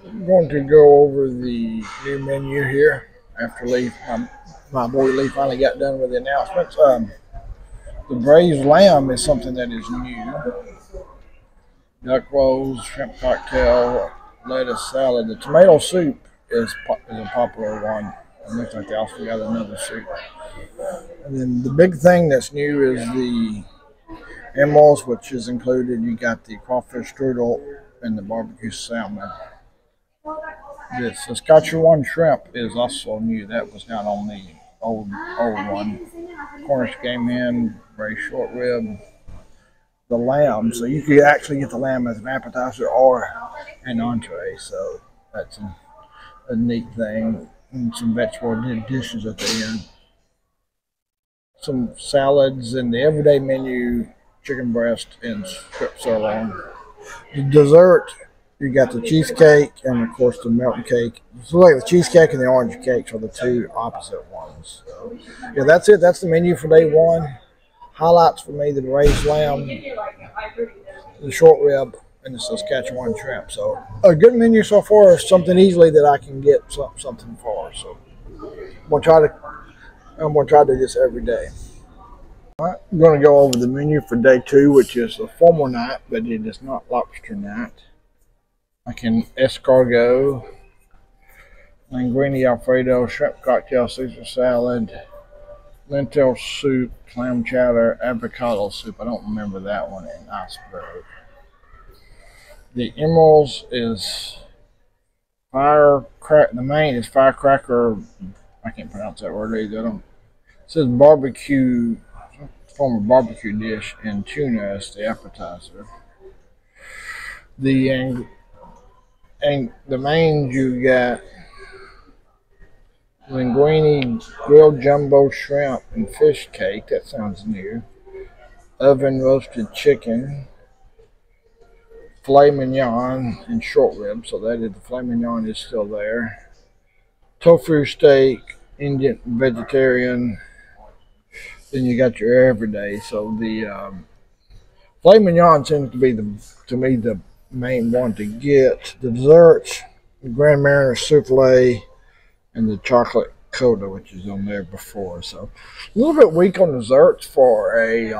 I'm going to go over the new menu here after my boy Lee finally got done with the announcements. The braised lamb is something that is new. Duck rolls, shrimp cocktail, lettuce salad. The tomato soup is a popular one. It looks like they also got another soup. And then the big thing that's new is the emeralds, which is included. You got the crawfish strudel and the barbecue salmon. The Saskatchewan shrimp is also new. That was not on the old one. Cornish game hen, braised short rib, the lamb. So you could actually get the lamb as an appetizer or an entree. So that's a neat thing. And some vegetable dishes at the end. Some salads and the everyday menu: chicken breast and strip sirloin. The dessert, you got the cheesecake and of course the mountain cake. So like the cheesecake and the orange cakes are the two opposite ones. So, yeah, that's it. That's the menu for day one. Highlights for me: the braised lamb, the short rib, and the Saskatchewan shrimp. So a good menu so far. Something easily that I can get something for. So I'm gonna try to do this every day. All right, I'm going to go over the menu for day two, which is a formal night, but it is not lobster night. I can escargot, linguine Alfredo, shrimp cocktail, Caesar salad, lentil soup, clam chowder, avocado soup. I don't remember that one, and iceberg. The emeralds is the main is firecracker. I can't pronounce that word either. It says barbecue, form of barbecue dish, and tuna as the appetizer. The main, you got linguine grilled jumbo shrimp and fish cake. That sounds new. Oven roasted chicken, filet mignon, and short rib. So that is, the filet mignon is still there. Tofu steak, Indian vegetarian. Then you got your everyday. So the filet mignon seems to be to me the main one to get. The desserts, the Grand Mariner souffle, and the chocolate coda, which is on there before. So a little bit weak on desserts for a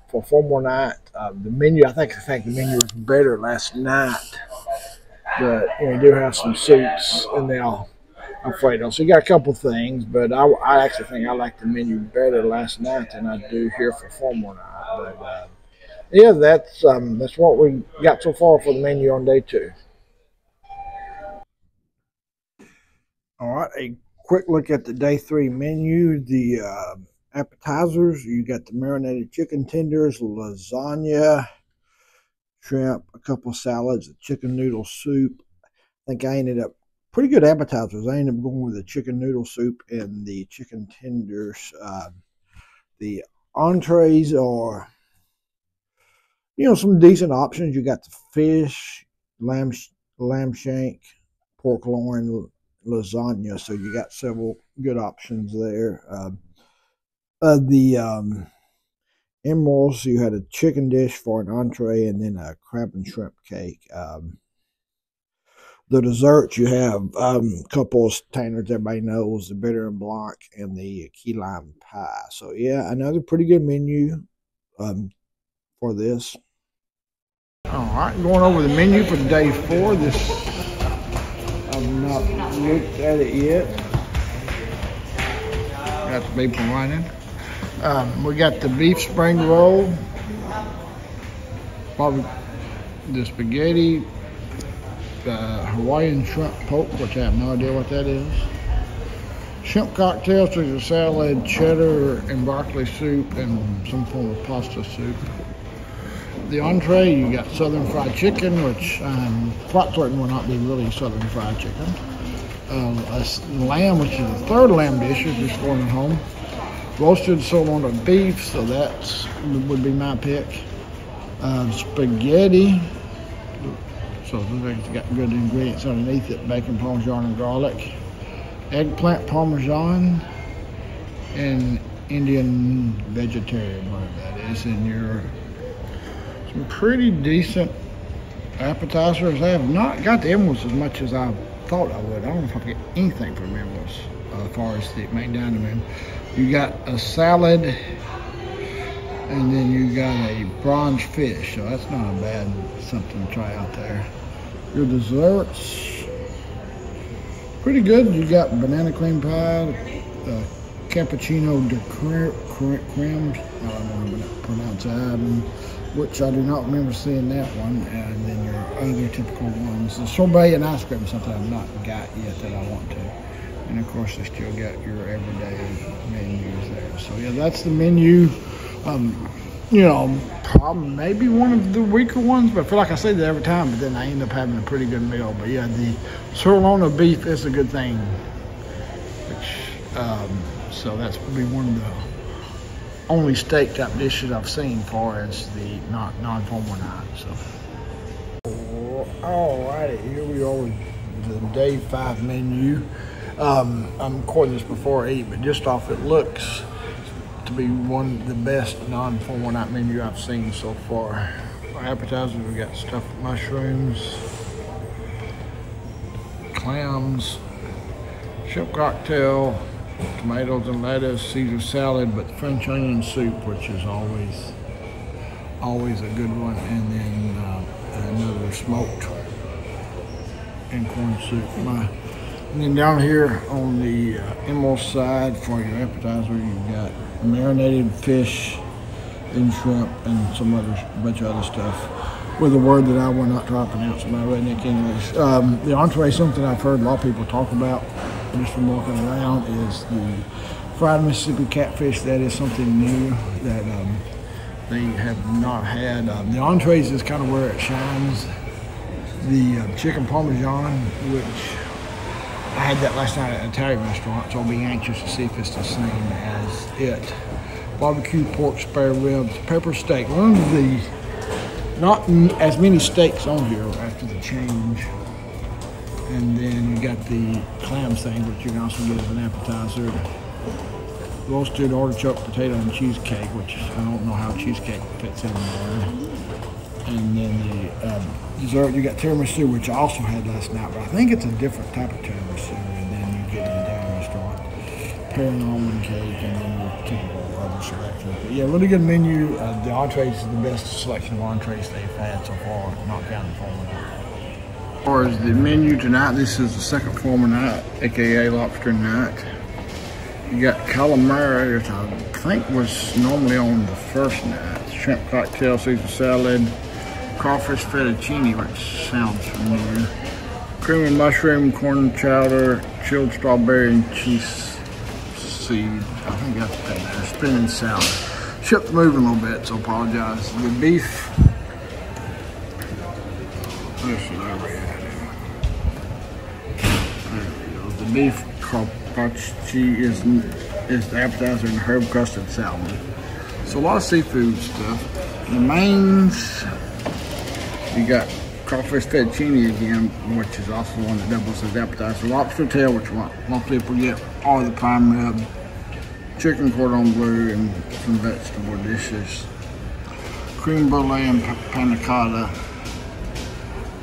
for formal night. The menu, I think the menu was better last night, but you do have some soups in there. Alfredo. So you got a couple things, but I actually think I like the menu better last night than I do here for formal night. But yeah, that's what we got so far for the menu on day two. All right, a quick look at the day three menu. The appetizers, you got the marinated chicken tenders, lasagna, shrimp, a couple of salads, a chicken noodle soup. I think I ended up pretty good appetizers. I ended up going with the chicken noodle soup and the chicken tenders. The entrees are, some decent options. You got the fish, lamb shank, pork loin, lasagna. So you got several good options there. The emeralds, you had a chicken dish for an entree and then a crab and shrimp cake. The desserts, you have a couple of standards everybody knows: the bitter and blanc and the key lime pie. So yeah, another pretty good menu for this. All right, going over the menu for day four. I've not looked at it yet. Got the beef running. We got the beef spring roll, probably the spaghetti, Hawaiian shrimp poke, which I have no idea what that is. Shrimp cocktail, Caesar salad, cheddar and broccoli soup, and some form of pasta soup. The entree, you got southern fried chicken, which I'm quite certain will not be really southern fried chicken. Lamb, which is the third lamb dish, is just going home. Roasted sirloin of beef, so that would be my pick. Spaghetti. So it's got good ingredients underneath it: bacon, parmesan, and garlic. Eggplant parmesan and Indian vegetarian, whatever that is. And some pretty decent appetizers, I have not got the emeralds as much as I thought I would. I don't know if I get anything from emeralds as far as the main dining room. You got a salad, and then you got a bronze fish, so that's not a bad something to try out there. Your desserts, pretty good. You got banana cream pie, cappuccino de creme, I don't know how to pronounce that, which I do not remember seeing that one. And then your other typical ones. The sorbet and ice cream is something I've not got yet that I want to. And of course, they still got your everyday menus there. So yeah, that's the menu. You know, probably maybe one of the weaker ones, but I feel like I say that every time, but then I end up having a pretty good meal. But yeah, the sirloin of beef is a good thing, which, so that's probably one of the only steak type dishes I've seen far as the non-formal night. So, alrighty, here we are with the day 5 menu. I'm recording this before I eat, but just off it looks to be one of the best non-formal night menu I've seen so far. For appetizers, we got stuffed mushrooms, clams, shrimp cocktail, tomatoes and lettuce, Caesar salad, but French onion soup, which is always a good one, and then another smoked and corn soup. And then down here on the emerald side for your appetizer, you've got marinated fish and shrimp and some bunch of other stuff with a word that I will not try to pronounce in my redneck English. The entree, something I've heard a lot of people talk about just from walking around, is the fried Mississippi catfish. That is something new that they have not had. The entrees is kind of where it shines. The chicken parmesan, which I had that last night at an Italian restaurant, so I'll be anxious to see if it's the same as it. Barbecue pork spare ribs, pepper steak. One of the, not as many steaks on here after the change. And then you got the clam thing, which you can also get as an appetizer. Roasted artichoke, potato, and cheesecake, which I don't know how cheesecake fits in there. And then the dessert, you got tiramisu, which I also had last night, but I think it's a different type of tiramisu, and then you get in the dining restaurant. Pear and almond cake, and then your typical other selections. But yeah, really good menu. The entrees is the best selection of entrees they've had so far, not counting formal night. As far as the menu tonight, this is the second formal night, aka lobster night. You got calamari, which I think was normally on the first night. Shrimp cocktail, Caesar salad, crawfish fettuccine, which sounds familiar. Cream and mushroom, corn chowder, chilled strawberry and cheese seed. I think that's that there. Spinning salad. Ship's moving a little bit, so apologize. The beef. This is over here. There we go. The beef carpaccio is the appetizer and herb crusted salmon. So a lot of seafood stuff. The mains, you got crawfish fettuccine again, which is also one that doubles as appetizer. Lobster tail, which most people get, all the prime rib, chicken cordon bleu, and some vegetable dishes. Cream brulee and panna cotta,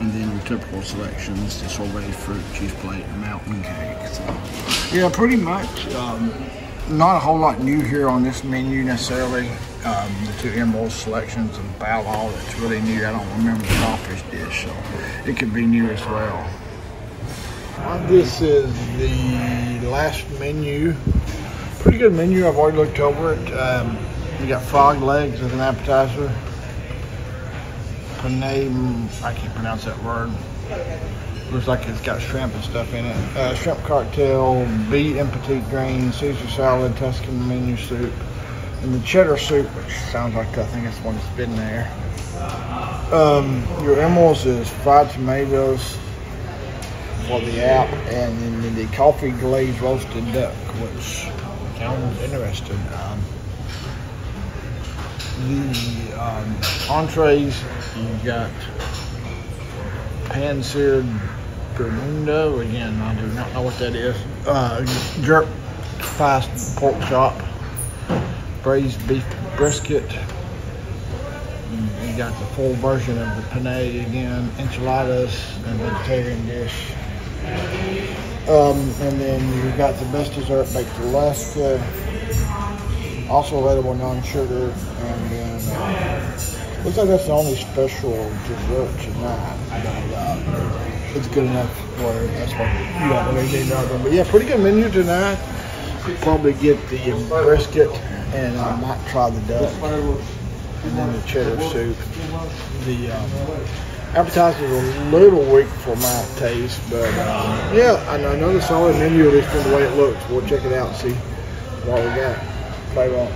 and then your typical selections, the sorbet, fruit, cheese plate, and mountain cake. So, yeah, pretty much. Not a whole lot new here on this menu necessarily. The 2 emerald selections and bao lao, that's really new. I don't remember the crawfish dish, so it could be new as well. This is the last menu. Pretty good menu. I've already looked over it. You got frog legs as an appetizer. Penne, I can't pronounce that word. Looks like it's got shrimp and stuff in it. Shrimp cocktail, beet and petite grain, Caesar salad, Tuscan menu soup, and the cheddar soup, which sounds like I think it's the one that's been there. Your emeralds is fried tomatoes for the app, and then the coffee glazed roasted duck, which sounds interesting. The entrees, you got pan-seared Bermuda. Again, I do not know what that is. Jerk fast pork chop, braised beef brisket, and you got the full version of the penne again, enchiladas, and vegetarian dish. And then you've got the best dessert, baked Alaska, also available non-sugar, and then looks like that's the only special dessert tonight. It's good enough where that's what you don't really need another one. But yeah, pretty good menu tonight. Probably get the brisket, and I might try the duck, and then the cheddar soup. The appetizers are a little weak for my taste, but yeah, another solid menu, at least from the way it looks. We'll check it out and see what we got. Play on.